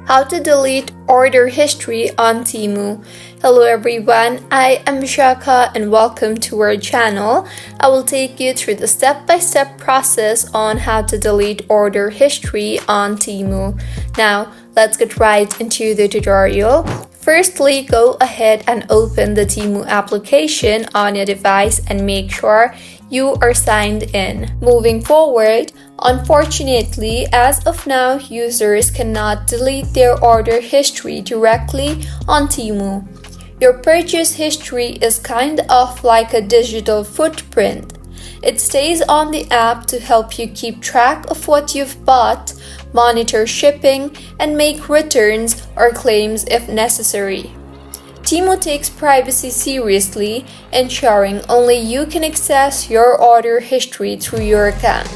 How to delete order history on Temu. Hello everyone, I am Shaka and welcome to our channel. I will take you through the step-by-step process on how to delete order history on Temu. Now, let's get right into the tutorial. Firstly, go ahead and open the Temu application on your device and make sure you are signed in. Moving forward, unfortunately, as of now, users cannot delete their order history directly on Temu. Your purchase history is kind of like a digital footprint. It stays on the app to help you keep track of what you've bought, monitor shipping, and make returns or claims if necessary. Temu takes privacy seriously, ensuring only you can access your order history through your account.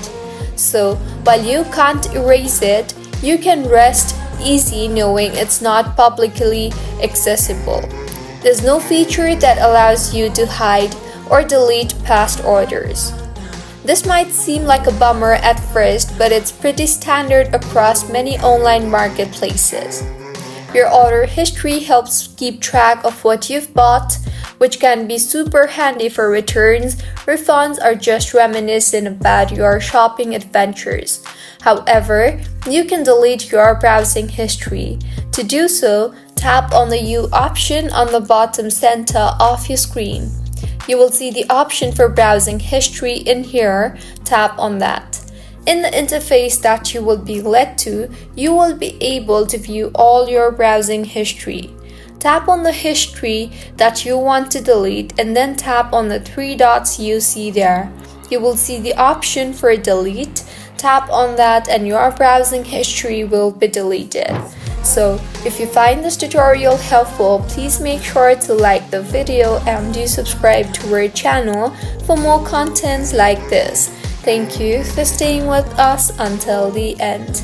So, while you can't erase it, you can rest easy knowing it's not publicly accessible. There's no feature that allows you to hide or delete past orders. This might seem like a bummer at first, but it's pretty standard across many online marketplaces. Your order history helps keep track of what you've bought, which can be super handy for returns, refunds, or just reminiscing about your shopping adventures. However, you can delete your browsing history. To do so, tap on the U option on the bottom center of your screen. You will see the option for browsing history in here. Tap on that. In the interface that you will be led to, you will be able to view all your browsing history. Tap on the history that you want to delete and then tap on the three dots you see there. You will see the option for delete. Tap on that and your browsing history will be deleted. So, if you find this tutorial helpful, please make sure to like the video and do subscribe to our channel for more contents like this. Thank you for staying with us until the end.